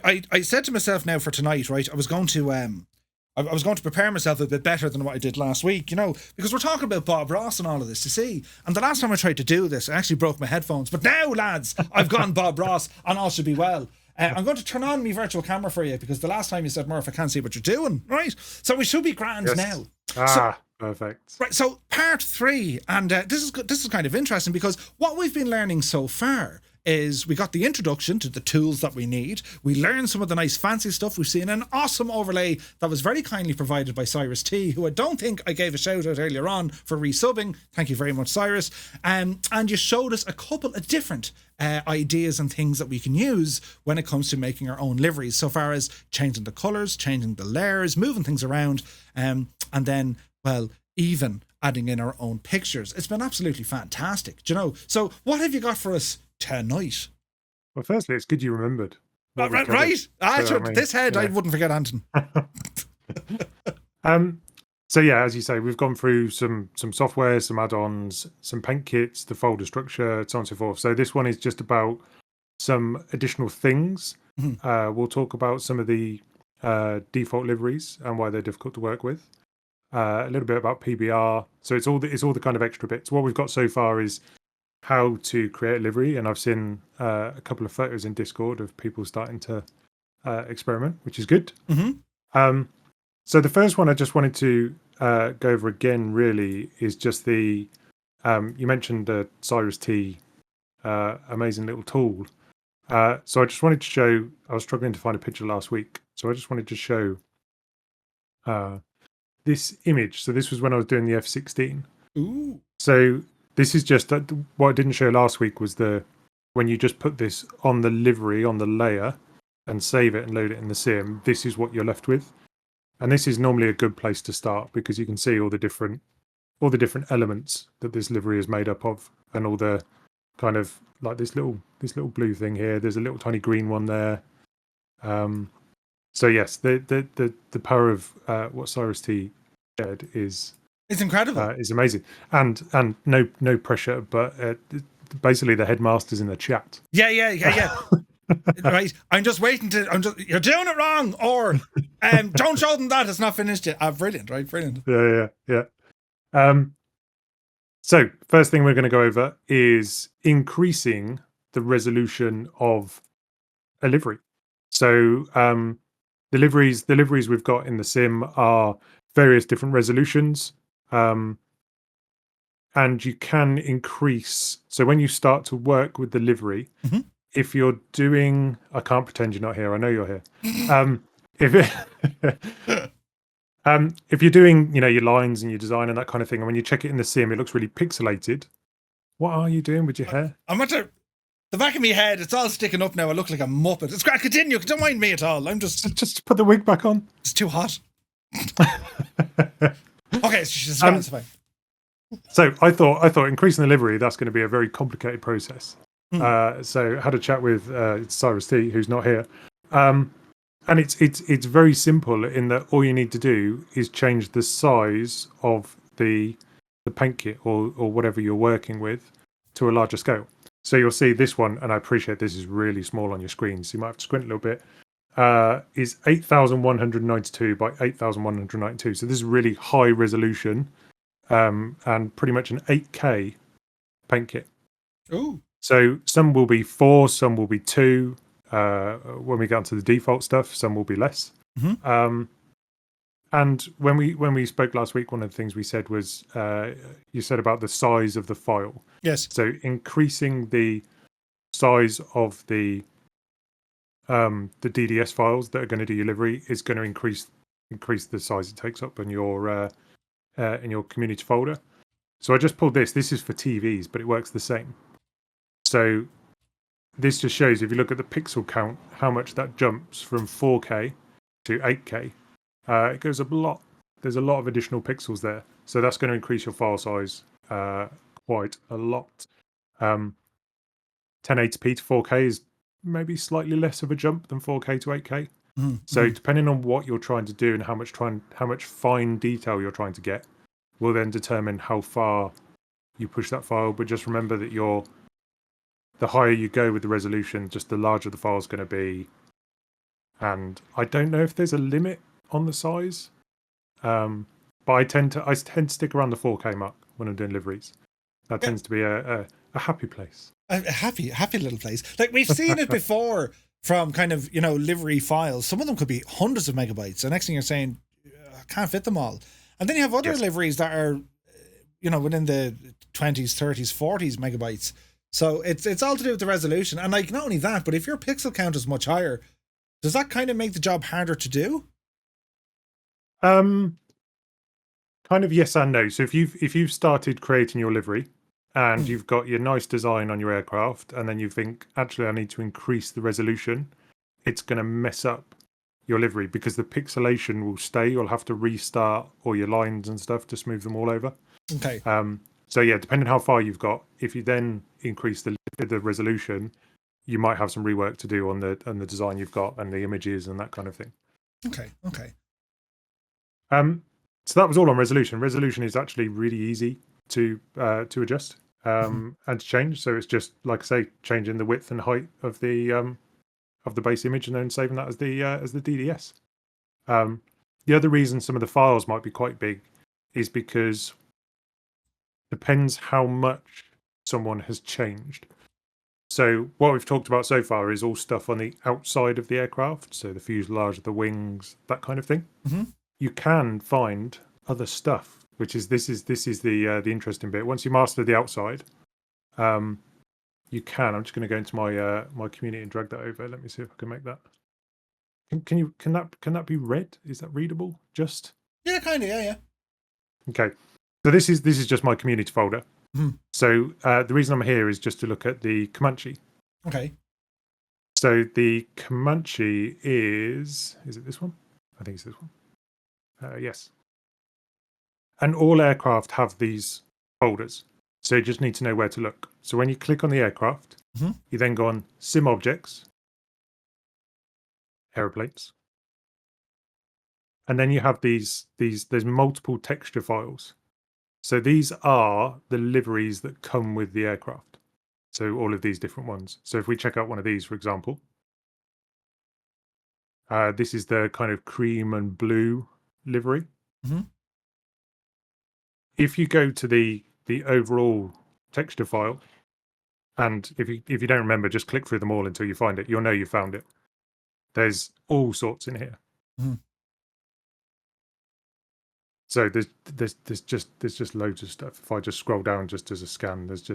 I said to myself now for tonight, right? I was going to prepare myself a bit better than what I did last week, because we're talking about Bob Ross and all of this, you see. And the last time I tried to do this, I actually broke my headphones. But now, lads, I've gone Bob Ross and all should be well. I'm going to turn on my virtual camera for you because the last time you said, Murph, I can't see what you're doing, right? So we should be grand now. Perfect. Right, so part 3, and this is kind of interesting because what we've been learning so far is we got the introduction to the tools that we need. We learned some of the nice fancy stuff. We've seen an awesome overlay that was very kindly provided by Cyrus T, who I don't think I gave a shout out earlier on for resubbing. Thank you very much, Cyrus. And you showed us a couple of different ideas and things that we can use when it comes to making our own liveries, so far as changing the colours, changing the layers, moving things around, and then, well, even adding in our own pictures. It's been absolutely fantastic, So what have you got for us tonight? Well, firstly, it's good you remembered. Right. This head, I wouldn't forget, Anton. So yeah, as you say, we've gone through some software, some add-ons, some paint kits, the folder structure, so on and so forth. So this one is just about some additional things. We'll talk about some of the default liveries and why they're difficult to work with. A little bit about PBR. So it's all the kind of extra bits. What we've got so far is how to create a livery, and I've seen a couple of photos in Discord of people starting to experiment, which is good. So the first one I just wanted to go over again really is just the you mentioned the Cyrus T amazing little tool. So I just wanted to show, I was struggling to find a picture last week, so I just wanted to show this image. So this was when I was doing the F16. Ooh. So this is just what I didn't show last week was when you just put this on the livery, on the layer, and save it and load it in the sim, this is what you're left with. And this is normally a good place to start because you can see all the different elements that this livery is made up of, and all the kind of like this little blue thing here. There's a little tiny green one there. So yes, the power of what Cyrus T shared is incredible. Is amazing, and no pressure, but basically the headmaster's in the chat. Yeah. Right, I'm just waiting you're doing it wrong, or don't show them that it's not finished yet. Brilliant, right? Brilliant. Yeah. So first thing we're going to go over is increasing the resolution of a livery. So the liveries we've got in the sim are various different resolutions, and you can increase. So when you start to work with the livery, if you're doing, I can't pretend you're not here. I know you're here. If you're doing, your lines and your design and that kind of thing, and when you check it in the sim, it looks really pixelated. What are you doing with your hair? I'm at the back of my head. It's all sticking up now. I look like a muppet. It's great. Continue. Don't mind me at all. I'm just put the wig back on. It's too hot. Okay, it's fine. So I thought increasing the livery, that's going to be a very complicated process. So I had a chat with Cyrus T, who's not here, and it's very simple in that all you need to do is change the size of the paint kit or whatever you're working with to a larger scale. So you'll see this one, and I appreciate this is really small on your screen, so you might have to squint a little bit. Is 8,192 by 8,192. So this is really high resolution, and pretty much an 8K paint kit. Ooh. So some will be 4, some will be 2. When we get onto the default stuff, some will be less. And when we spoke last week, one of the things we said was you said about the size of the file. Yes. So increasing the size of the DDS files that are going to do your livery is going to increase the size it takes up in your community folder. So I just pulled this. This is for TVs, but it works the same. So this just shows, if you look at the pixel count, how much that jumps from 4K to 8K. It goes up a lot. There's a lot of additional pixels there. So that's going to increase your file size quite a lot. 1080p to 4K is maybe slightly less of a jump than 4K to 8K. So depending on what you're trying to do and how much fine detail you're trying to get will then determine how far you push that file. But just remember that the higher you go with the resolution, just the larger the file is going to be, and I don't know if there's a limit on the size, but I tend to stick around the 4K mark when I'm doing liveries. That tends to be a happy place. A happy little place. Like, we've seen it before from kind of, livery files. Some of them could be hundreds of megabytes. The next thing you're saying, I can't fit them all. And then you have other liveries that are, within the 20s, 30s, 40s megabytes. So it's all to do with the resolution. And like, not only that, but if your pixel count is much higher, does that kind of make the job harder to do? Kind of yes and no. So if you've started creating your livery and you've got your nice design on your aircraft, and then you think, actually, I need to increase the resolution, it's going to mess up your livery because the pixelation will stay. You'll have to restart all your lines and stuff to smooth them all over. Okay. So yeah, depending how far you've got, if you then increase the resolution, you might have some rework to do on the design you've got and the images and that kind of thing. Okay. So that was all on resolution. Resolution is actually really easy to adjust and to change. So it's just, like I say, changing the width and height of the base image and then saving that as the DDS. The other reason some of the files might be quite big is because depends how much someone has changed. So what we've talked about so far is all stuff on the outside of the aircraft, so the fuselage, the wings, that kind of thing. You can find other stuff, which is this is the interesting bit. Once you master the outside, you can. I'm just going to go into my my community and drag that over. Let me see if I can make that. Can that be read? Is that readable? Just kind of, yeah. Okay. So this is just my community folder. So the reason I'm here is just to look at the Comanche. Okay. So the Comanche is it this one? I think it's this one. Yes. And all aircraft have these folders. So you just need to know where to look. So when you click on the aircraft, you then go on Sim Objects, Aeroplanes. And then you have there's multiple texture files. So these are the liveries that come with the aircraft. So all of these different ones. So if we check out one of these, for example, this is the kind of cream and blue livery. If you go to the overall texture file, and if you don't remember, just click through them all until you find it. You'll know you found it. There's all sorts in here. So there's just loads of stuff. If I just scroll down just as a scan, there's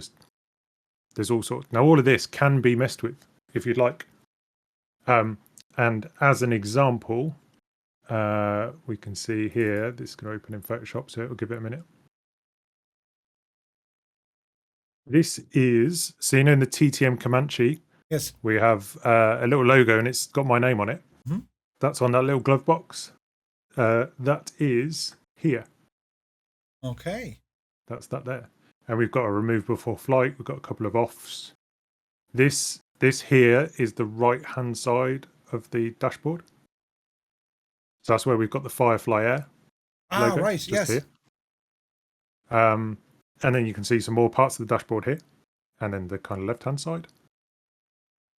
all sorts. Now all of this can be messed with if you'd like. And as an example, we can see here, this is going to open in Photoshop, so it'll give it a minute. This is, so in the TTM Comanche, yes, we have a little logo and it's got my name on it. That's on that little glove box. That is Heya. Okay. That's that there. And we've got a remove before flight. We've got a couple of offs. This here is the right-hand side of the dashboard. So that's where we've got the Firefly Air logo. Right, yes. Here. And then you can see some more parts of the dashboard here. And then the kind of left-hand side.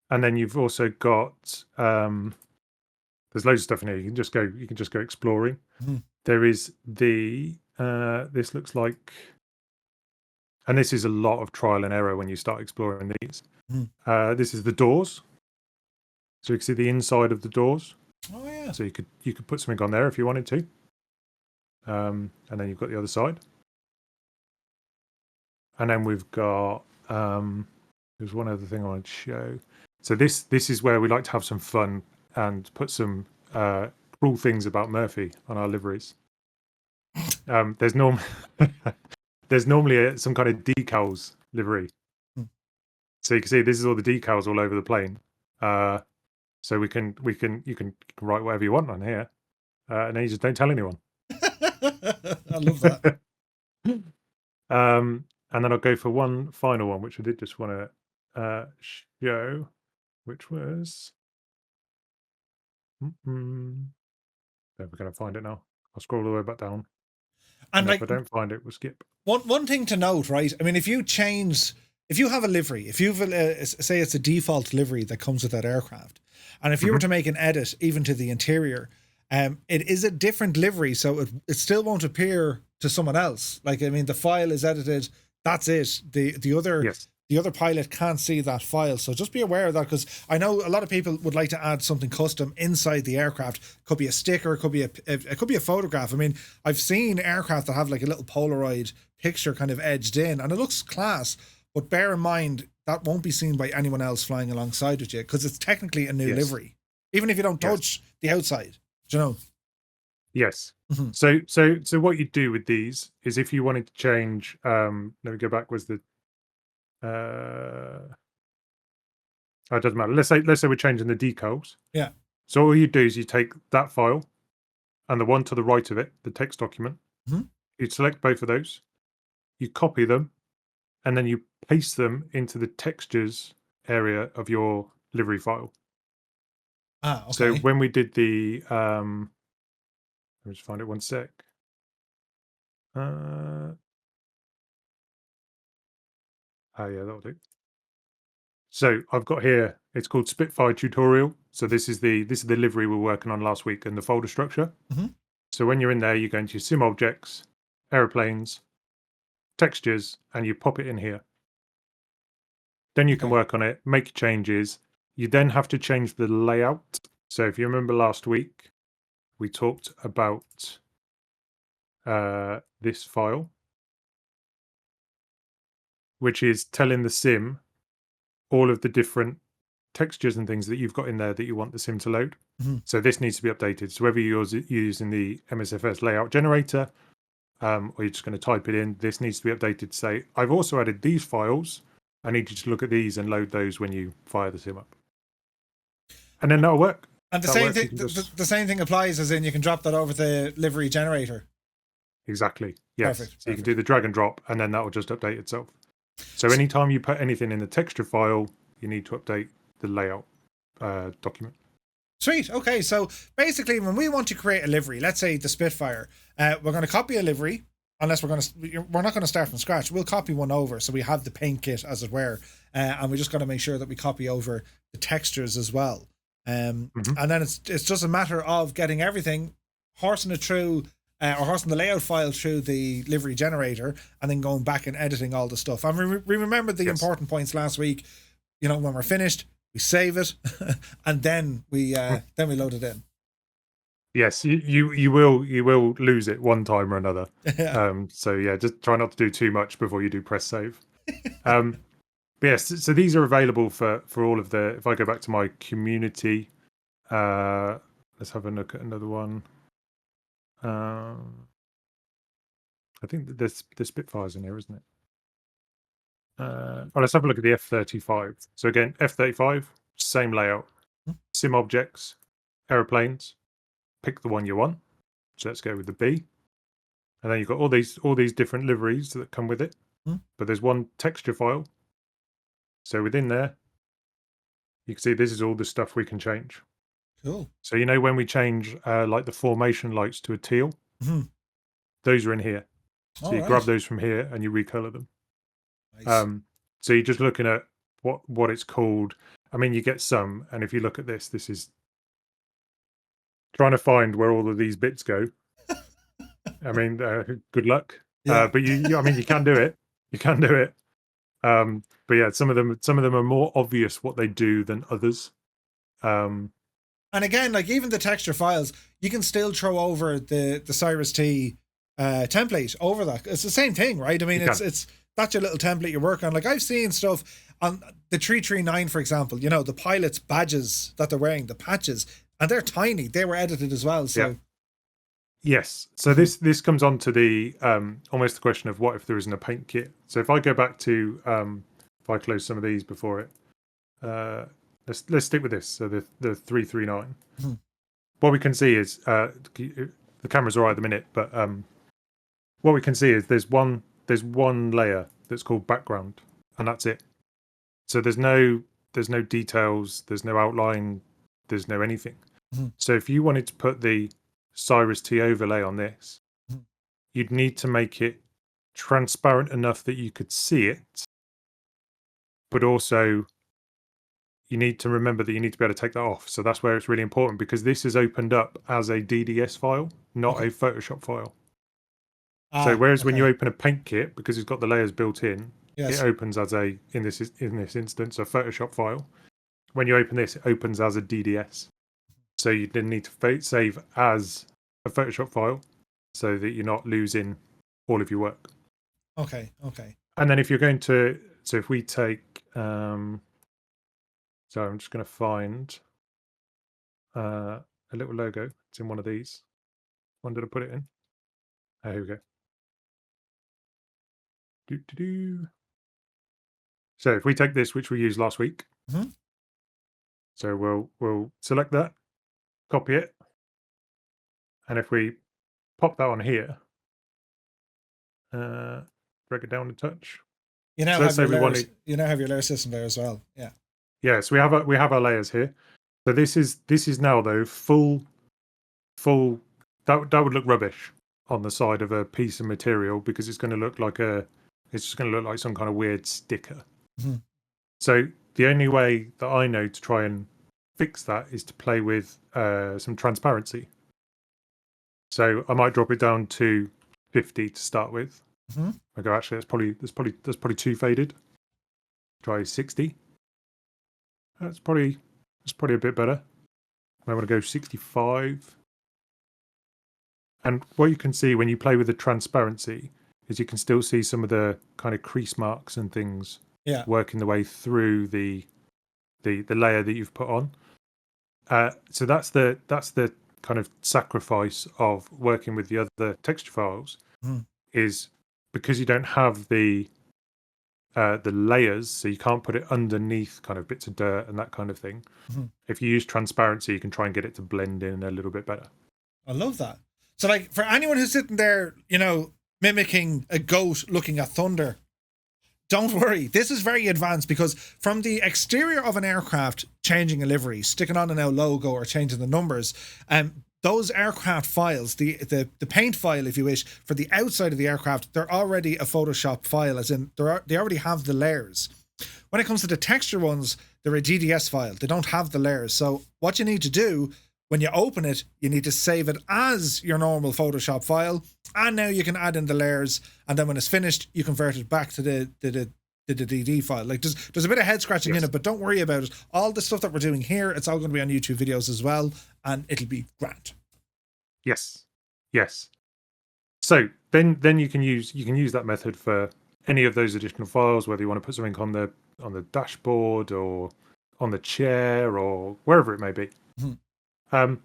And then you've also got there's loads of stuff in here. You can just go exploring. There is this looks like, and this is a lot of trial and error when you start exploring these. This is the doors. So you can see the inside of the doors. Oh yeah. So you could put something on there if you wanted to. And then you've got the other side. And then we've got there's one other thing I wanted to show. So this is where we like to have some fun and put some cruel things about Murphy on our liveries. There's normally some kind of decals livery. So you can see this is all the decals all over the plane. So you can write whatever you want on here, and then you just don't tell anyone. I love that. And then I'll go for one final one, which I did just want to show, which was. We're going to find it now. I'll scroll all the way back down. And like, if I don't find it, we'll skip. One thing to note, right? I mean, if you change if you have a livery, if you've say it's a default livery that comes with that aircraft, and if you were to make an edit even to the interior, it is a different livery, so it still won't appear to someone else. Like, I mean, the file is edited. That's it. The other pilot can't see that file. So just be aware of that, because I know a lot of people would like to add something custom inside the aircraft. Could be a sticker, it could be a photograph. I mean, I've seen aircraft that have like a little Polaroid picture kind of edged in, and it looks class. But bear in mind that won't be seen by anyone else flying alongside with you, because it's technically a new livery, even if you don't touch the outside. Do you know? Yes. So what you do with these is, if you wanted to change, let me go back. Was the oh, it doesn't matter. Let's say we're changing the decals. Yeah. So all you do is you take that file and the one to the right of it, the text document. You select both of those, you copy them, and then you paste them into the textures area of your livery file. Okay. So when we did the let me just find it one sec. Oh yeah, that'll do. So I've got here, it's called Spitfire tutorial. So this is the livery we were working on last week, and the folder structure. So when you're in there, you go into your sim objects, aeroplanes, textures, and you pop it in here. Then you can work on it, make changes. You then have to change the layout. So if you remember last week, we talked about this file, which is telling the sim all of the different textures and things that you've got in there that you want the sim to load. So this needs to be updated. So whether you're using the MSFS layout generator, or you're just going to type it in, this needs to be updated to say, I've also added these files. I need you to look at these and load those when you fire the sim up. And then that'll work. And the same thing, the same thing applies, as in you can drop that over the livery generator. Exactly. Yes. Perfect. So you can do the drag and drop, and then that will just update itself. So anytime you put anything in the texture file, you need to update the layout document. Sweet. Okay. So basically, when we want to create a livery, let's say the Spitfire, we're going to copy a livery. Unless we're not going to start from scratch. We'll copy one over, so we have the paint kit, as it were, and we just got to make sure that we copy over the textures as well. And then it's just a matter of getting everything, horsing it through, or horsing the layout file through the livery generator, and then going back and editing all the stuff. And we remembered the important points last week. You know, when we're finished, we save it, and then we load it in. Yes, you will lose it one time or another. So yeah, just try not to do too much before you do press save. But yes, so these are available for all of the. If I go back to my community, let's have a look at another one. I think there's Spitfires in here, isn't it? Let's have a look at the F-35. So again, F-35, same layout, sim objects, aeroplanes. Pick the one you want. So let's go with the B. And then you've got all these different liveries that come with it. But there's one texture file. So within there, you can see this is all the stuff we can change. Cool. So you know when we change like the formation lights to a teal, those are in here. So you grab those from here and you recolor them. Nice. So you're just looking at what it's called. I mean, you get some, and if you look at this is trying to find where all of these bits go. I mean, good luck. Yeah. But you I mean, you can do it. You can do it. But yeah, some of them are more obvious what they do than others. And again, like even the texture files, you can still throw over the Cyrus T template over that. It's the same thing, right? I mean, it's that's your little template you work on. Like I've seen stuff on the 339, for example. You know, the pilots' badges that they're wearing, the patches. And they're tiny. They were edited as well. So, yeah. Yes. So this comes on to the almost the question of what if there isn't a paint kit. So if I go back to if I close some of these before it, let's stick with this. So the 339. What we can see is the camera's all right at the minute, but what we can see is there's one layer that's called background, and that's it. So there's no details. There's no outline. There's no anything. So if you wanted to put the Cyrus T overlay on this, you'd need to make it transparent enough that you could see it, but also you need to remember that you need to be able to take that off. So that's where it's really important, because this is opened up as a DDS file, not a Photoshop file. So whereas when you open a paint kit, because it's got the layers built in, it opens as a, in this instance, a Photoshop file. When you open this, it opens as a DDS. So you then need to save as a Photoshop file so that you're not losing all of your work. Okay. And then if you're going to, so if we take, so I'm just going to find a little logo. It's in one of these. When did I put it in? Oh, here we go. So if we take this, which we used last week, so we'll select that, copy it, and if we pop that on here, break it down a touch. You now have your layers. You now have your layer system there as well. Yeah. Yeah. So we have our layers here. So this is now though full. That would look rubbish on the side of a piece of material, because it's going to look like it's just going to look like some kind of weird sticker. So the only way that I know to try and fix that is to play with some transparency. So I might drop it down to 50 to start with. I go, actually, that's probably too faded. Try 60. That's probably a bit better. I want to go 65. And what you can see when you play with the transparency is you can still see some of the kind of crease marks and things working the way through the layer that you've put on. So that's the kind of sacrifice of working with the other texture files, is because you don't have the layers, so you can't put it underneath kind of bits of dirt and that kind of thing. If you use transparency, you can try and get it to blend in a little bit better. I love that. So, like, for anyone who's sitting there, mimicking a goat looking at thunder, don't worry. This is very advanced, because from the exterior of an aircraft, changing a livery, sticking on an L logo, or changing the numbers, those aircraft files, the paint file, if you wish, for the outside of the aircraft, they're already a Photoshop file, as in they already have the layers. When it comes to the texture ones, they're a DDS file. They don't have the layers. So what you need to do, when you open it, you need to save it as your normal Photoshop file, and now you can add in the layers, and then when it's finished, you convert it back to the DD file. Like, there's a bit of head scratching in it, but don't worry about it. All the stuff that we're doing here, it's all going to be on YouTube videos as well, and it'll be grand. Yes. So then you can use that method for any of those additional files, whether you want to put something on the dashboard or on the chair or wherever it may be. So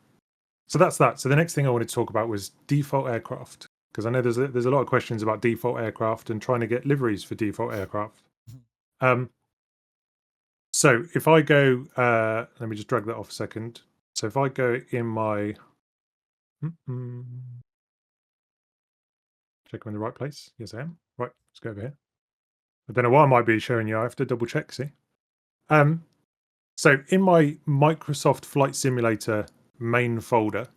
that's that. So the next thing I wanted to talk about was default aircraft, because I know there's a lot of questions about default aircraft and trying to get liveries for default aircraft. So if I go, let me just drag that off a second. So if I go in my, check I'm in the right place. Yes, I am. Right, let's go over here. I don't know why I might be showing you. I have to double check. See. So in my Microsoft Flight Simulator main folder,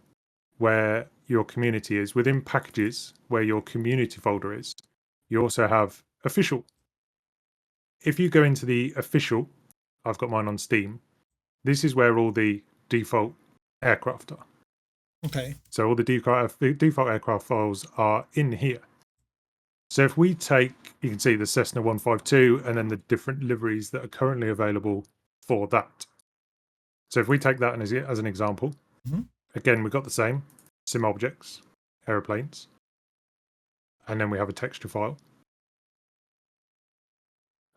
where your community is, within packages, where your community folder is, you also have official. If you go into the official, I've got mine on Steam. This is where all the default aircraft are. Okay. So all the default aircraft files are in here. So if we take, you can see the Cessna 152 and then the different liveries that are currently available for that. So if we take that as an example, again, we've got the same sim objects, aeroplanes, and then we have a texture file.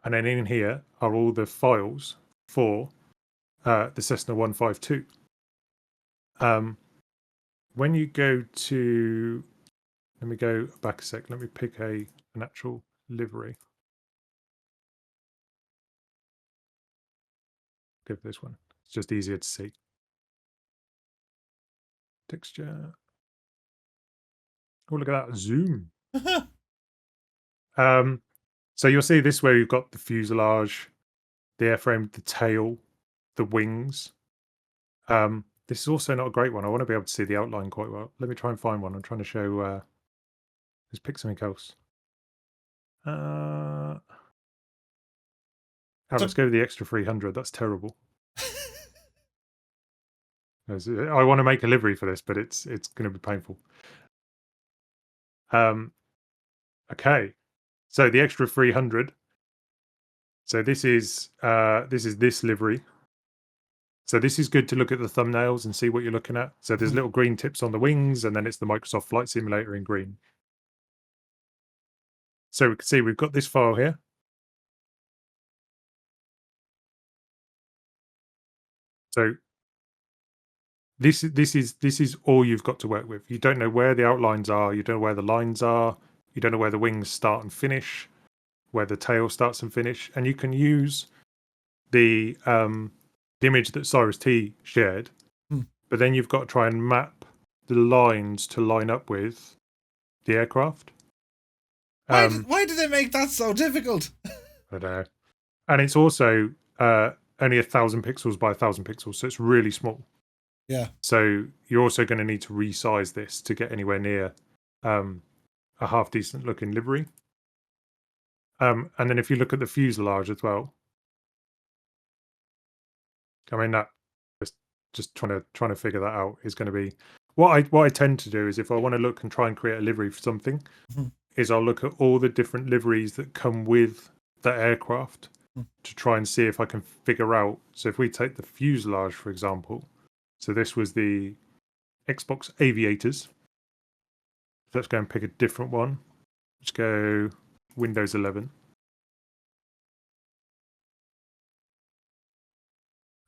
And then in here are all the files for the Cessna 152. When you go to, let me go back a sec. Let me pick an actual livery. Give this one. It's just easier to see. Texture. Oh, look at that zoom. So you'll see this where you've got the fuselage, the airframe, the tail, the wings. This is also not a great one. I want to be able to see the outline quite well. Let me try and find one. I'm trying to show. Let's pick something else. Let's go with the extra 300. That's terrible. I want to make a livery for this, but it's going to be painful. Okay, so the extra 300. So this is this livery. So this is good to look at the thumbnails and see what you're looking at. So there's little green tips on the wings, and then it's the Microsoft Flight Simulator in green. So we can see we've got this file here. So this is all you've got to work with. You don't know where the outlines are. You don't know where the lines are. You don't know where the wings start and finish, where the tail starts and finish. And you can use the image that Cyrus T shared, but then you've got to try and map the lines to line up with the aircraft. Why did they make that so difficult? I don't know. And it's also only 1,000 pixels by 1,000 pixels, so it's really small. Yeah. So you're also going to need to resize this to get anywhere near a half decent looking livery. And then if you look at the fuselage as well, I mean, that just trying to figure that out is going to be what I tend to do is if I want to look and try and create a livery for something, is I'll look at all the different liveries that come with the aircraft to try and see if I can figure out. So if we take the fuselage, for example, so this was the Xbox Aviators. Let's go and pick a different one. Let's go Windows 11.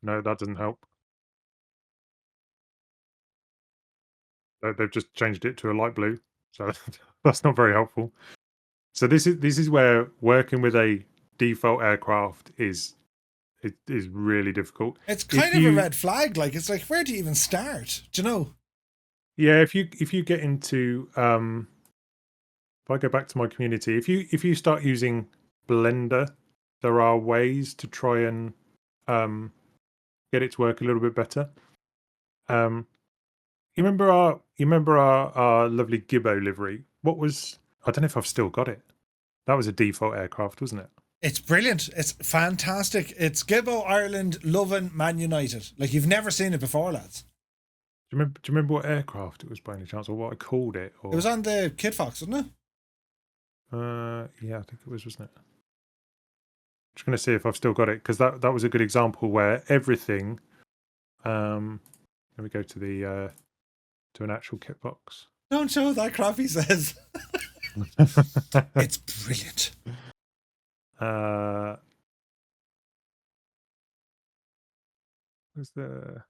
No, that doesn't help. They've just changed it to a light blue, so that's not very helpful. So this is where working with a default aircraft is really difficult. It's kind of a red flag. Like, it's like, where do you even start? Do you know? Yeah, if you get into if I go back to my community, if you start using Blender, there are ways to try and get it to work a little bit better. You remember our lovely Gibbo livery? I don't know if I've still got it. That was a default aircraft, wasn't it? It's brilliant. It's fantastic. It's Gibbo, Ireland, Lovin, Man United. Like, you've never seen it before, lads. Do you remember what aircraft it was by any chance, or what I called it? Or... It was on the Kid Fox, wasn't it? Yeah, I think it was, wasn't it? Just going to see if I've still got it, because that was a good example where everything. Let me go to the to an actual kit box. Don't show that crap, he says. It's brilliant. Where's the?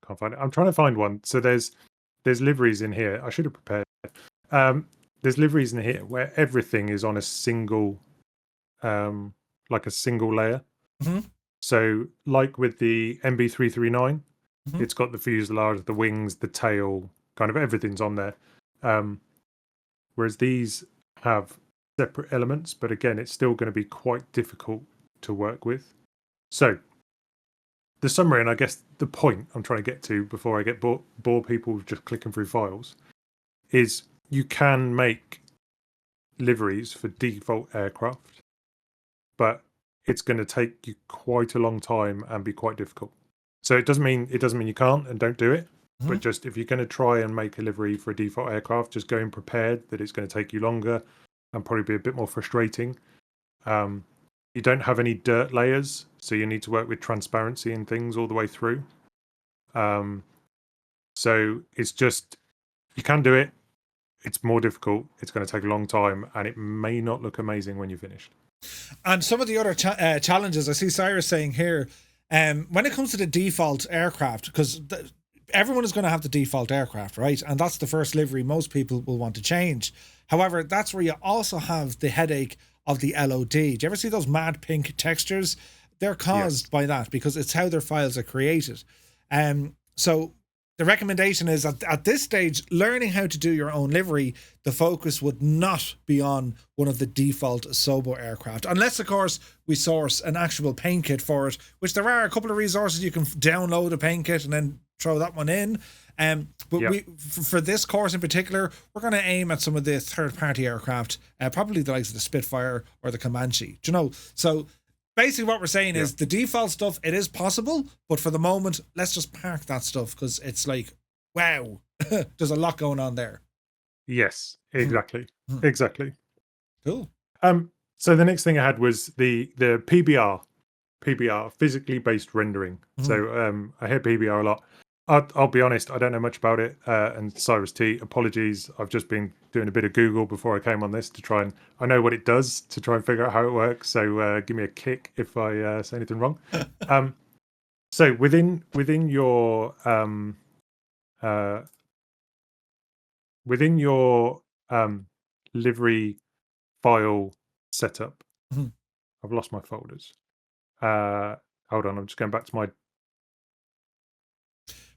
Can't find it. I'm trying to find one. So there's liveries in here. I should have prepared. There's liveries in here where everything is on a single, like a single layer. So, like with the MB339, it's got the fuselage, the wings, the tail, kind of everything's on there. Whereas these have separate elements, but again, it's still going to be quite difficult to work with. So, the summary, and I guess the point I'm trying to get to before I get bore people just clicking through files, is you can make liveries for default aircraft, but it's going to take you quite a long time and be quite difficult. So it doesn't mean you can't and don't do it, but just if you're going to try and make a livery for a default aircraft, just go in prepared that it's going to take you longer and probably be a bit more frustrating. You don't have any dirt layers, so you need to work with transparency and things all the way through. So it's just, you can do it. It's more difficult. It's going to take a long time, and it may not look amazing when you're finished. And some of the other challenges I see Cyrus saying here, when it comes to the default aircraft, because everyone is going to have the default aircraft, right? And that's the first livery most people will want to change. However, that's where you also have the headache of the LOD. Do you ever see those mad pink textures? They're caused by that because it's how their files are created. So the recommendation is at this stage, learning how to do your own livery, the focus would not be on one of the default Sobo aircraft. Unless, of course, we source an actual paint kit for it, which there are a couple of resources. You can download a paint kit and then throw that one in. But for this course in particular, we're going to aim at some of the third-party aircraft, probably the likes of the Spitfire or the Comanche. Do you know? So basically what we're saying is the default stuff, it is possible, but for the moment, let's just park that stuff because it's like, wow, there's a lot going on there. Yes, exactly. Exactly. Cool. So the next thing I had was the PBR, physically based rendering. So I hear PBR a lot. I'll be honest, I don't know much about it. And Cyrus T, apologies. I've just been doing a bit of Google before I came on this to try and I know what it does to try and figure out how it works. So give me a kick if I say anything wrong. So within your livery file setup, I've lost my folders. Hold on, I'm just going back to my.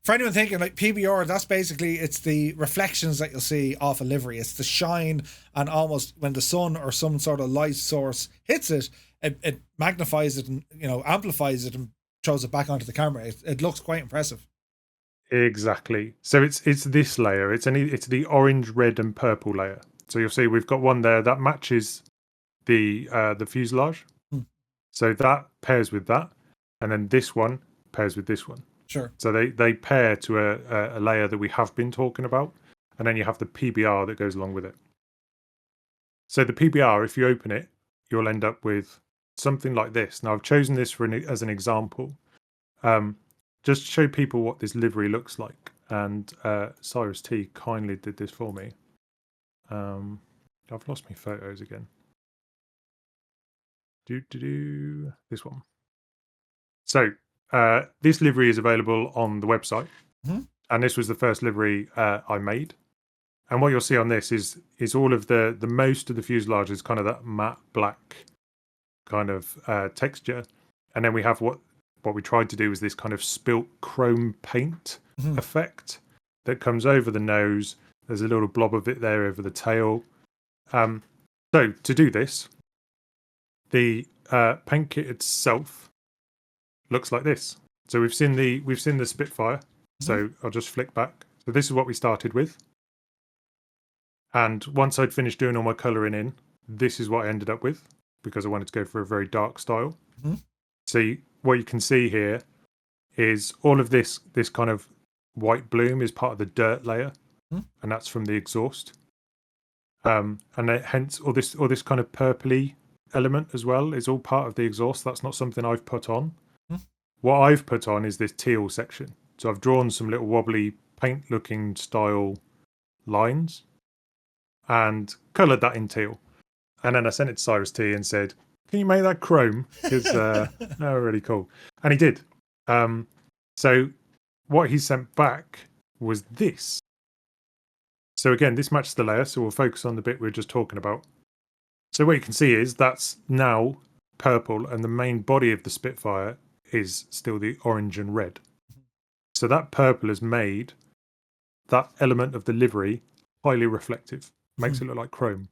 For anyone thinking like PBR, that's basically, it's the reflections that you'll see off a livery. It's the shine, and almost when the sun or some sort of light source hits it, it magnifies it and amplifies it and throws it back onto the camera. It looks quite impressive. Exactly. So it's this layer. It's the orange, red, and purple layer. So you'll see we've got one there that matches the fuselage. So that pairs with that, and then this one pairs with this one. Sure. So they pair to a layer that we have been talking about, and then you have the PBR that goes along with it. So the PBR, if you open it, you'll end up with something like this. Now I've chosen this as an example, just to show people what this livery looks like. And Cyrus T kindly did this for me. I've lost my photos again. This one. So this livery is available on the website, and this was the first livery I made. And what you'll see on this is all of the most of the fuselage is kind of that matte black kind of texture, and then we have what we tried to do is this kind of spilt chrome paint effect that comes over the nose. There's a little blob of it there over the tail. So to do this, the paint kit itself looks like this. So we've seen the Spitfire. So I'll just flick back. So this is what we started with. And once I'd finished doing all my colouring in, this is what I ended up with, because I wanted to go for a very dark style. So what you can see here is all of this kind of white bloom is part of the dirt layer, and that's from the exhaust. And hence all this kind of purpley element as well is all part of the exhaust. That's not something I've put on. What I've put on is this teal section. So I've drawn some little wobbly paint looking style lines and coloured that in teal. And then I sent it to Cyrus T and said, can you make that chrome? Because really cool. And he did. So what he sent back was this. So again, this matches the layer. So we'll focus on the bit we were just talking about. So what you can see is that's now purple, and the main body of the Spitfire is still the orange and red. So that purple has made that element of the livery highly reflective, makes it look like chrome.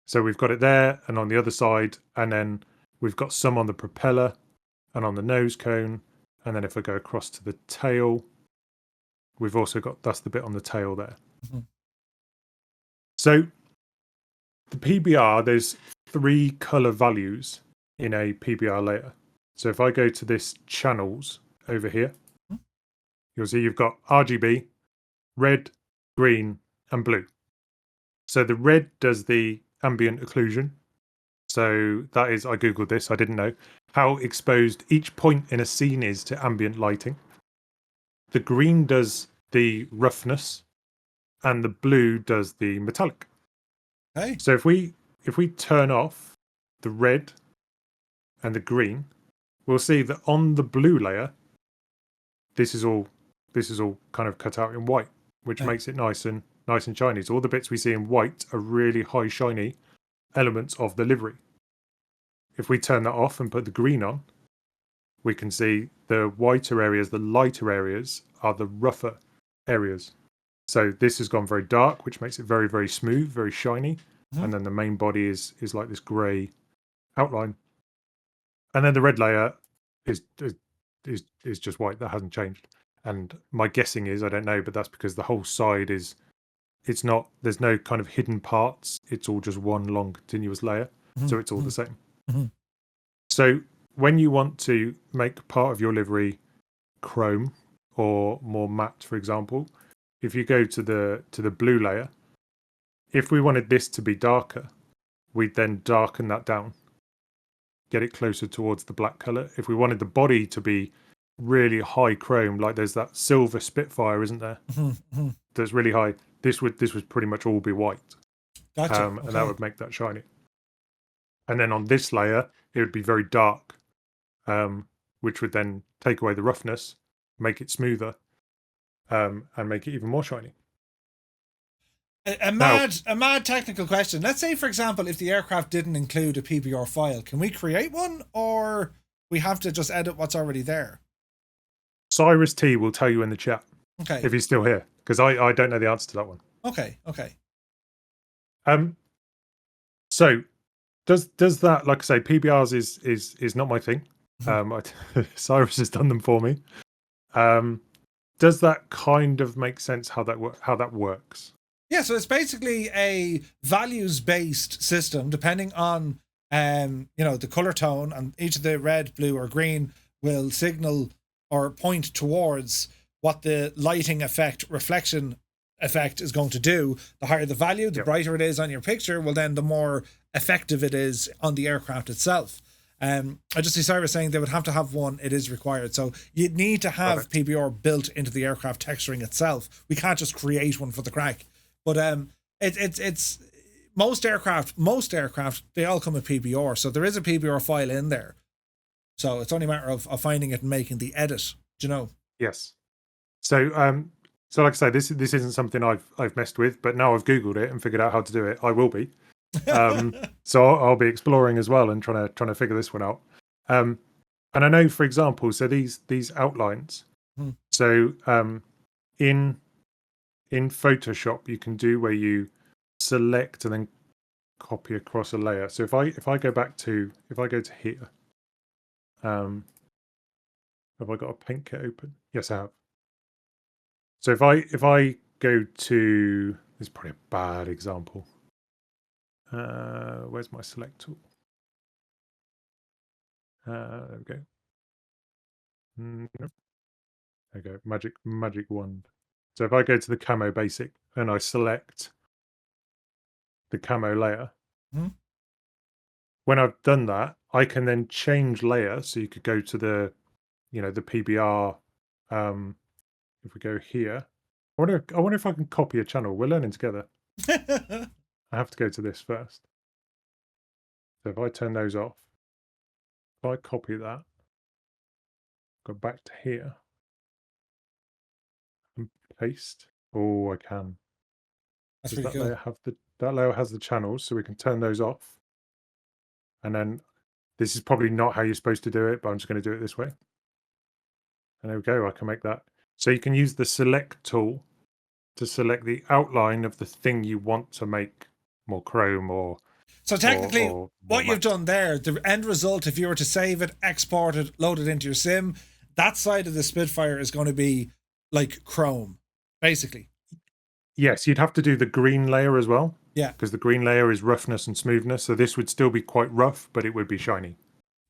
So we've got it there and on the other side, and then we've got some on the propeller and on the nose cone. And then if I go across to the tail, we've also got, that's the bit on the tail there. So the PBR, there's 3 color values in a PBR layer. So if I go to this channels over here, you'll see you've got RGB, red, green, and blue. So the red does the ambient occlusion. So that is, I googled this, I didn't know, how exposed each point in a scene is to ambient lighting. The green does the roughness, and the blue does the metallic. Hey. So if we turn off the red and the green, we'll see that on the blue layer, this is all kind of cut out in white, which makes it nice and shiny. So all the bits we see in white are really high shiny elements of the livery. If we turn that off and put the green on, we can see the whiter areas, the lighter areas are the rougher areas. So this has gone very dark, which makes it very, very smooth, very shiny. And then the main body is like this grey outline. And then the red layer is just white. That hasn't changed. And my guessing is, I don't know, but that's because the whole side there's no kind of hidden parts. It's all just one long continuous layer. So it's all the same. So when you want to make part of your livery chrome or more matte, for example, if you go to the blue layer, if we wanted this to be darker, we'd then darken that down, get it closer towards the black color. If we wanted the body to be really high chrome, like there's that silver Spitfire, isn't there? That's really high. This would pretty much all be white. Gotcha. And that would make that shiny. And then on this layer, it would be very dark, which would then take away the roughness, make it smoother, and make it even more shiny. A mad technical question. Let's say, for example, if the aircraft didn't include a PBR file, can we create one, or we have to just edit what's already there? Cyrus T will tell you in the chat. Okay. If he's still here, because I don't know the answer to that one. Okay. So does that, like I say, PBRs is not my thing. Cyrus has done them for me. Does that kind of make sense how that works? Yeah, so it's basically a values-based system, depending on the color tone, and each of the red, blue, or green will signal or point towards what the lighting effect, reflection effect is going to do. The higher the value, the brighter it is on your picture, well then the more effective it is on the aircraft itself. I just see Cyrus saying they would have to have one. It is required. So you'd need to have PBR built into the aircraft texturing itself. We can't just create one for the crack. But it's most aircraft, they all come with PBR. So there is a PBR file in there. So it's only a matter of finding it and making the edit. Do you know? Yes. So like I say, this isn't something I've messed with, but now I've Googled it and figured out how to do it. I will be. So I'll be exploring as well and trying to figure this one out. And I know, for example, so these outlines. So in Photoshop, you can do where you select and then copy across a layer. So if I go to here, have I got a paint kit open? Yes, I have. So if I go to, this is probably a bad example. Where's my select tool? There we go. Nope. There we go. Magic wand. So if I go to the camo basic and I select the camo layer, when I've done that, I can then change layer. So you could go to the PBR. If we go here, I wonder if I can copy a channel. We're learning together. I have to go to this first. So if I turn those off, if I copy that, go back to here and paste. Oh, I can. That's Does pretty that cool. that layer has the channels, so we can turn those off. And then this is probably not how you're supposed to do it, but I'm just going to do it this way. And there we go. I can make that. So you can use the select tool to select the outline of the thing you want to make more chrome or. So technically, or what you've done there, the end result, if you were to save it, export it, load it into your sim, that side of the Spitfire is going to be like chrome, basically. Yes, you'd have to do the green layer as well. Yeah. Because the green layer is roughness and smoothness. So this would still be quite rough, but it would be shiny.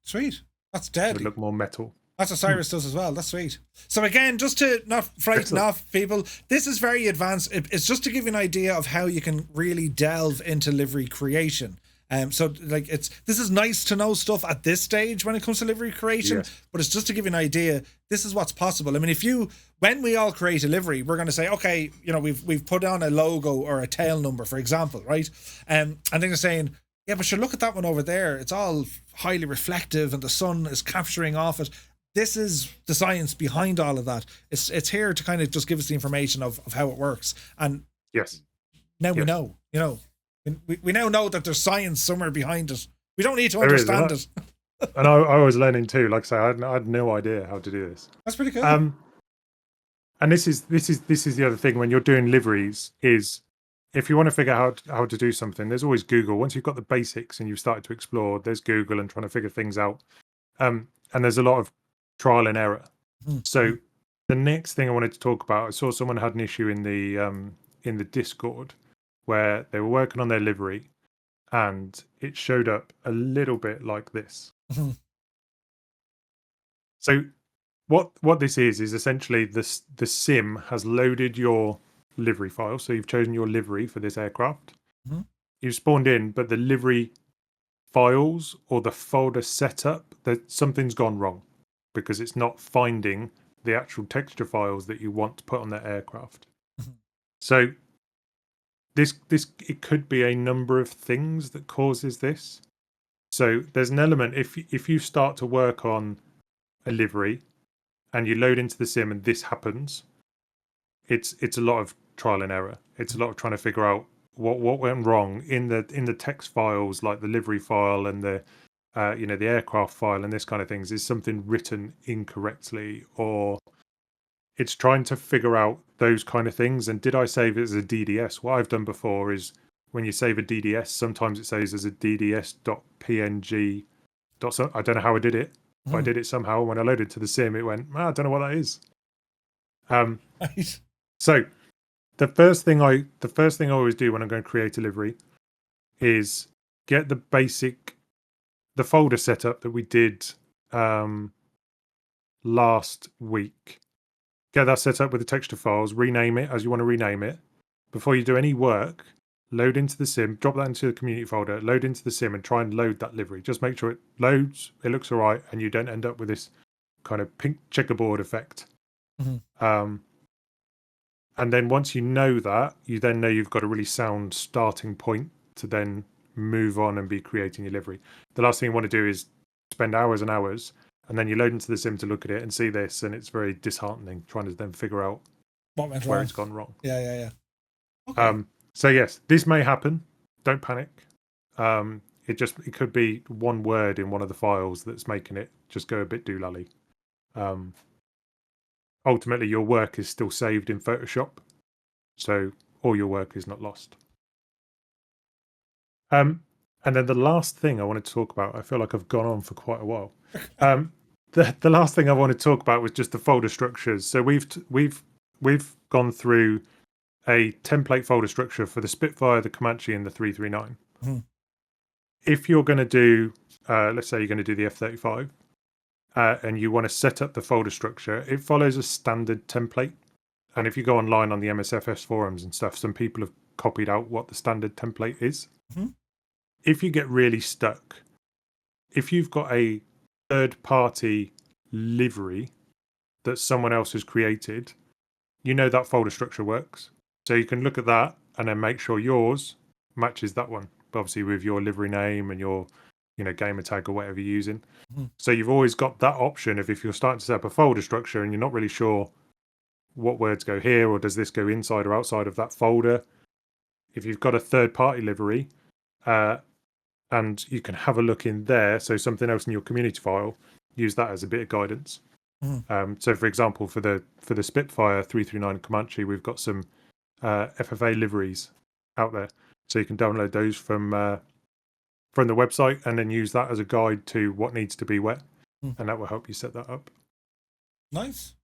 Sweet. That's It deadly. would look more metal. That's what Cyrus does as well. That's sweet. So again, just to not frighten off people, this is very advanced. It's just to give you an idea of how you can really delve into livery creation. So like this is nice to know stuff at this stage when it comes to livery creation, but it's just to give you an idea. This is what's possible. I mean, when we all create a livery, we're going to say, okay, we've put on a logo or a tail number, for example, right? And then you're saying, yeah, but sure, look at that one over there. It's all highly reflective and the sun is capturing off it. This is the science behind all of that. It's here to kind of just give us the information of how it works. And now we know, we now know that there's science somewhere behind it. We don't need to understand it. And I was learning too. Like I say, I had no idea how to do this. That's pretty cool. And this is the other thing when you're doing liveries is if you want to figure out how to do something, there's always Google. Once you've got the basics and you've started to explore, there's Google and trying to figure things out. And there's a lot of trial and error. So the next thing I wanted to talk about, I saw someone had an issue in the Discord where they were working on their livery and it showed up a little bit like this. So what this is essentially the sim has loaded your livery file. So you've chosen your livery for this aircraft. Mm-hmm. You've spawned in, but the livery files or the folder setup, that something's gone wrong because it's not finding the actual texture files that you want to put on that aircraft. Mm-hmm. So this it could be a number of things that causes this. So there's an element if you start to work on a livery and you load into the sim and this happens, it's a lot of trial and error. It's a lot of trying to figure out what went wrong in the text files, like the livery file and the the aircraft file and this kind of things. Is something written incorrectly, or it's trying to figure out those kind of things. And did I save it as a DDS? What I've done before is when you save a DDS, sometimes it saves as a DDS.png. I don't know how I did it, but I did it somehow. When I loaded to the sim, it went, I don't know what that is. Nice. So the first thing I always do when I'm going to create a livery is get the folder setup that we did last week. Get that set up with the texture files, rename it as you want to rename it. Before you do any work, load into the sim, drop that into the community folder, load into the sim and try and load that livery. Just make sure it loads, it looks all right, and you don't end up with this kind of pink checkerboard effect. Mm-hmm. And then once you know that, you then know you've got a really sound starting point to then move on and be creating your livery. The last thing you want to do is spend hours and hours, and then you load into the sim to look at it and see this, and it's very disheartening trying to then figure out What went where wrong? it's gone wrong. Yeah. Okay. So yes, this may happen. Don't panic. It could be one word in one of the files that's making it just go a bit doolally. Ultimately, your work is still saved in Photoshop, so all your work is not lost. And then the last thing I wanted to talk about, I feel like I've gone on for quite a while. The last thing I want to talk about was just the folder structures. So we've gone through a template folder structure for the Spitfire, the Comanche, and the 339. Mm-hmm. If you're going to do, let's say you're going to do the F-35, and you want to set up the folder structure, it follows a standard template. And if you go online on the MSFS forums and stuff, some people have copied out what the standard template is. Mm-hmm. If you get really stuck, if you've got a third-party livery that someone else has created, you know that folder structure works. So you can look at that and then make sure yours matches that one, but obviously with your livery name and your gamer tag or whatever you're using. Mm-hmm. So you've always got that option of if you're starting to set up a folder structure and you're not really sure what words go here or does this go inside or outside of that folder, if you've got a third-party livery, and you can have a look in there, so something else in your community file, use that as a bit of guidance. Mm-hmm. So for example, for the Spitfire 339 Comanche, we've got some FFA liveries out there, so you can download those from the website and then use that as a guide to what needs to be where, and that will help you set that up. Nice.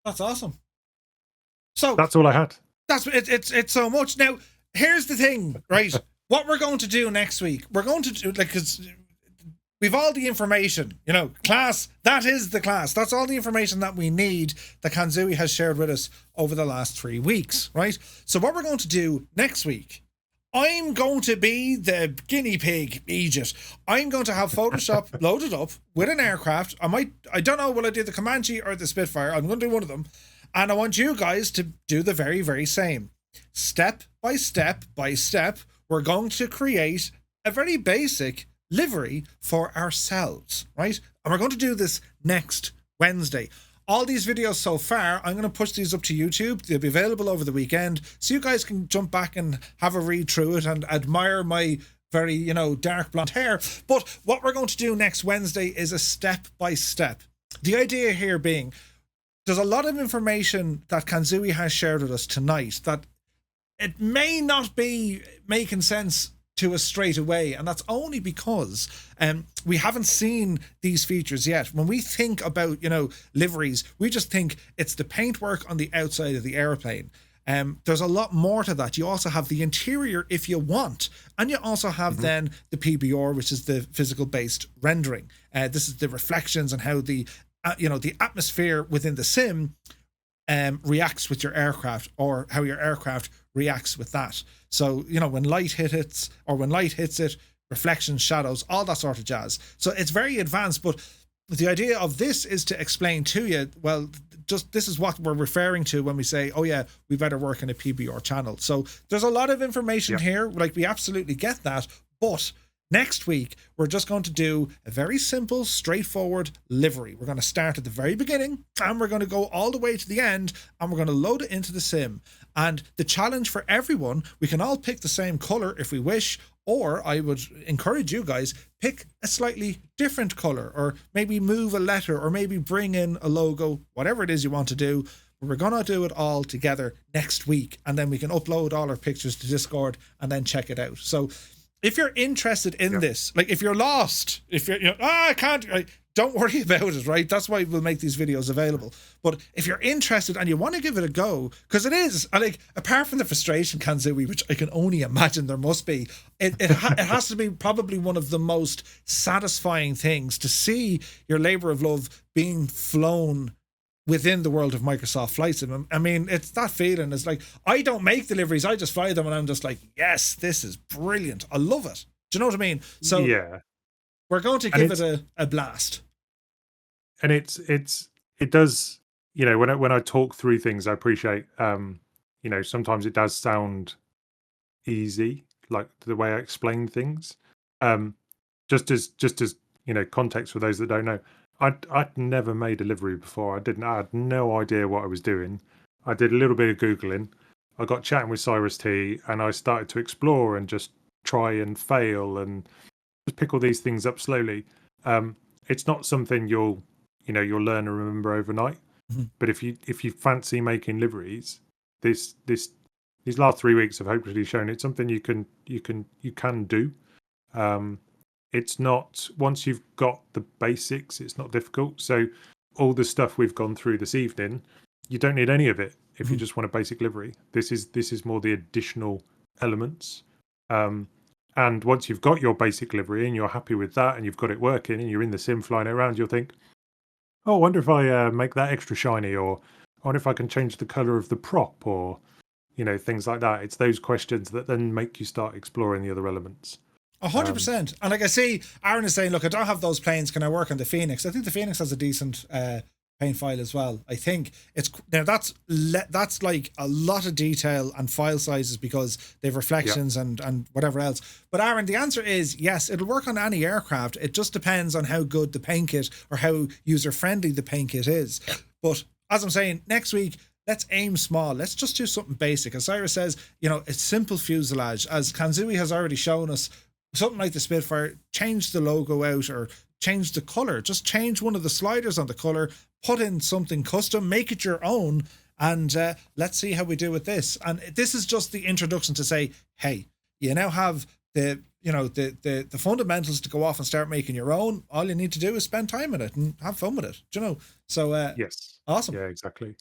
That's awesome. So that's all I had. That's it's so much. Now here's the thing, right? What we're going to do next week, we're going to do, because we've all the information, class, that is the class. That's all the information that we need that Kanzooie has shared with us over the last 3 weeks, right? So what we're going to do next week, I'm going to be the guinea pig, Egypt. I'm going to have Photoshop loaded up with an aircraft. I don't know, will I do the Comanche or the Spitfire? I'm going to do one of them. And I want you guys to do the very, very same. Step by step by step, we're going to create a very basic livery for ourselves, right? And we're going to do this next Wednesday. All these videos so far, I'm going to push these up to YouTube. They'll be available over the weekend, so you guys can jump back and have a read through it and admire my very, dark blonde hair. But what we're going to do next Wednesday is a step by step. The idea here being, there's a lot of information that Kanzooie has shared with us tonight that it may not be making sense to us straight away, and that's only because we haven't seen these features yet. When we think about liveries, we just think it's the paintwork on the outside of the airplane. There's a lot more to that. You also have the interior if you want, and you also have then the PBR, which is the physical based rendering. This is the reflections and how the the atmosphere within the sim reacts with your aircraft, or how your aircraft reacts with that. So when light hits it, reflections, shadows, all that sort of jazz. So it's very advanced, but the idea of this is to explain to you, well, just this is what we're referring to when we say, oh yeah, we better work in a PBR channel. So there's a lot of information here. Like, we absolutely get that. But next week, we're just going to do a very simple, straightforward livery. We're going to start at the very beginning, and we're going to go all the way to the end, and we're going to load it into the sim. And the challenge for everyone, we can all pick the same color if we wish, or I would encourage you guys, pick a slightly different color, or maybe move a letter, or maybe bring in a logo, whatever it is you want to do. We're going to do it all together next week, and then we can upload all our pictures to Discord and then check it out. So if you're interested in this, like if you're lost, if you're, I can't, don't worry about it, right? That's why we'll make these videos available. But if you're interested and you want to give it a go, because it is, like, apart from the frustration, Kanzooie, which I can only imagine there must be, it has to be probably one of the most satisfying things to see your labor of love being flown within the world of Microsoft Flight Sim. I mean, it's that feeling. It's like, I don't make deliveries, I just fly them, and I'm just like, yes, this is brilliant. I love it. Do you know what I mean? So yeah, we're going to give it a blast. And it does, when I talk through things, I appreciate, sometimes it does sound easy, like the way I explain things. Just as context for those that don't know, I'd never made a livery before. I had no idea what I was doing. I did a little bit of Googling. I got chatting with Cyrus T, and I started to explore and just try and fail and just pick all these things up slowly. It's not something you'll learn and remember overnight. But if you fancy making liveries, these last 3 weeks have hopefully shown it's something you can do. It's not, once you've got the basics, it's not difficult. So all the stuff we've gone through this evening, you don't need any of it if you just want a basic livery. This is more the additional elements. And once you've got your basic livery and you're happy with that, and you've got it working, and you're in the sim flying around, you'll think, oh, I wonder if I make that extra shiny, or I wonder if I can change the color of the prop, or things like that. It's those questions that then make you start exploring the other elements. 100%. And like I see, Aaron is saying, look, I don't have those planes. Can I work on the Phoenix? I think the Phoenix has a decent paint file as well. I think it's now that's like a lot of detail and file sizes, because they've reflections and whatever else. But Aaron, the answer is yes, it'll work on any aircraft. It just depends on how good the paint kit, or how user friendly the paint kit is. But as I'm saying, next week, let's aim small. Let's just do something basic. As Cyrus says, it's simple fuselage. As Kanzooie has already shown us, something like the Spitfire, change the logo out, or change the color. Just change one of the sliders on the color, put in something custom, make it your own, and let's see how we do with this. And this is just the introduction to say, hey, you now have the fundamentals to go off and start making your own. All you need to do is spend time in it and have fun with it. Do you know? So yes, awesome. Yeah, exactly.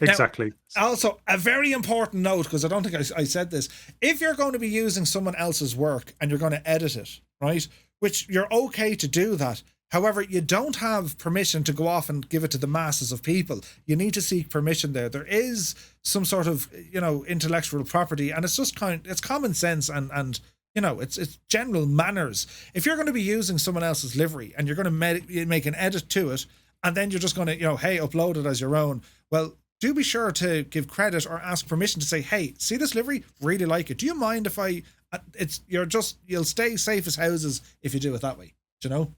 Exactly. Now, also, a very important note, because I don't think I said this. If you're going to be using someone else's work and you're going to edit it, right, which you're okay to do that. However, you don't have permission to go off and give it to the masses of people. You need to seek permission there. There is some sort of, intellectual property, and it's just it's common sense and it's general manners. If you're going to be using someone else's livery and you're going to make an edit to it, and then you're just going to, hey, upload it as your own, well, do be sure to give credit or ask permission to say, hey, see this livery? Really like it. Do you mind if you'll stay safe as houses if you do it that way, do you know?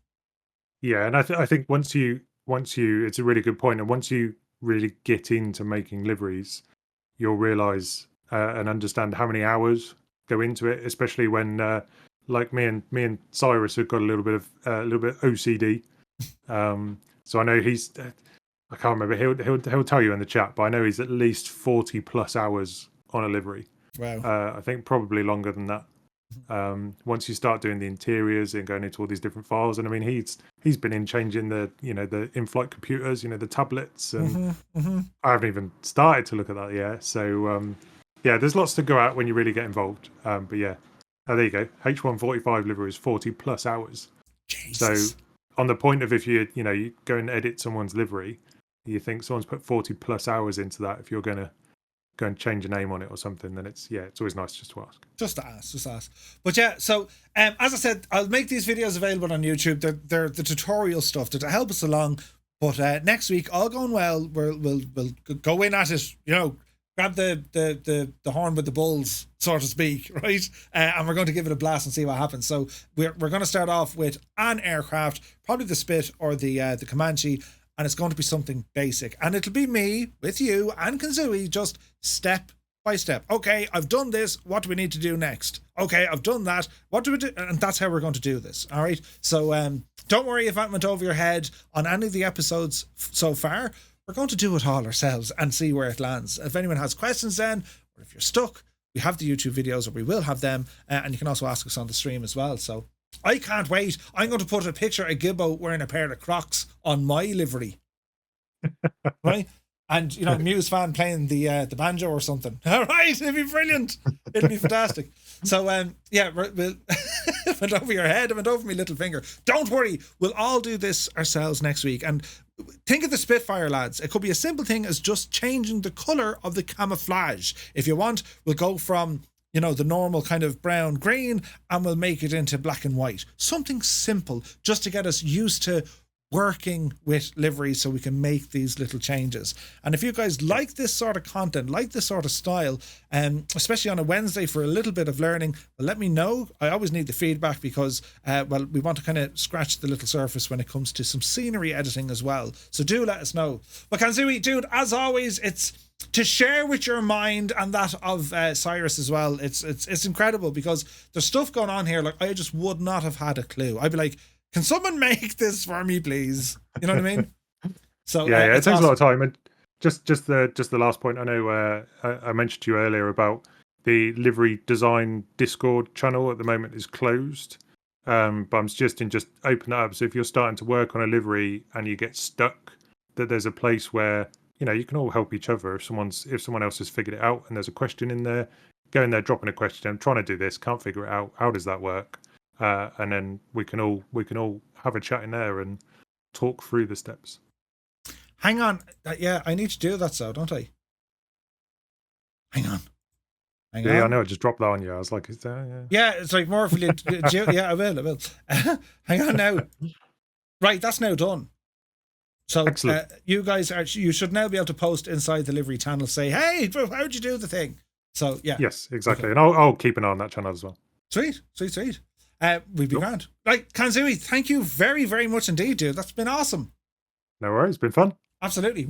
Yeah, and I think once you, it's a really good point. And once you really get into making liveries, you'll realize and understand how many hours go into it, especially when, like me and Cyrus have got a little bit OCD. So I know he's, I can't remember. He'll tell you in the chat, but I know he's at least 40 plus hours on a livery. Wow. I think probably longer than that. Once you start doing the interiors and going into all these different files, and I mean, he's been in changing the the in-flight computers, the tablets, and I haven't even started to look at that yet. So yeah, there's lots to go at when you really get involved. But yeah, there you go. H145 livery is 40 plus hours. Jesus. So on the point of if you go and edit someone's livery, you think someone's put 40 plus hours into that. If you're going to go and change a name on it or something, then it's always nice just to ask. Just to ask. But yeah, so as I said, I'll make these videos available on YouTube. They're the tutorial stuff to help us along. But next week, all going well, we'll go in at it. Grab the horn with the bulls, so to speak, right? And we're going to give it a blast and see what happens. So we're going to start off with an aircraft, probably the Spit or the Comanche. And it's going to be something basic. And it'll be me with you and Kanzooie, just step by step. Okay, I've done this. What do we need to do next? Okay, I've done that. What do we do? And that's how we're going to do this. All right. So don't worry if that went over your head on any of the episodes so far. We're going to do it all ourselves and see where it lands. If anyone has questions then, or if you're stuck, we have the YouTube videos, or we will have them. And you can also ask us on the stream as well. So I can't wait. I'm going to put a picture of Gibbo wearing a pair of Crocs on my livery. Right? And, Muse fan playing the banjo or something. All right, it'll be brilliant. It'll be fantastic. So, yeah, we'll it went over your head, it went over my little finger. Don't worry, we'll all do this ourselves next week. And think of the Spitfire, lads. It could be a simple thing as just changing the colour of the camouflage. If you want, we'll go from the normal kind of brown green, and we'll make it into black and white. Something simple just to get us used to working with livery so we can make these little changes. And if you guys like this sort of content, like this sort of style, especially on a Wednesday for a little bit of learning, well, let me know. I always need the feedback because, we want to kind of scratch the little surface when it comes to some scenery editing as well. So do let us know. But Kanzooie, dude, as always, it's to share with your mind and that of Cyrus as well. It's incredible because there's stuff going on here like I just would not have had a clue. I'd be like, can someone make this for me, please? You know what I mean? So yeah, it takes awesome. A lot of time. And just the last point, I know I mentioned to you earlier about the livery design Discord channel at the moment is closed. But I'm suggesting just open that up. So if you're starting to work on a livery and you get stuck, that there's a place where you can all help each other. If someone else has figured it out and there's a question in there, go in there, drop in a question. I'm trying to do this, can't figure it out. How does that work? And then we can all have a chat in there and talk through the steps. Hang on, yeah, I need to do that, so don't I? Hang on. Yeah, I know. I just dropped that on you. I was like, "Is that?" Yeah. Yeah, it's like more for you. Yeah, I will. Hang on now. Right, that's now done. So you guys you should now be able to post inside the livery channel, say, "Hey, how'd you do the thing?" So yeah. Yes, exactly, okay. And I'll keep an eye on that channel as well. Sweet. We'd be grand. Right, Kanzooie, thank you very, very much indeed, dude. That's been awesome. No worries, it's been fun. Absolutely.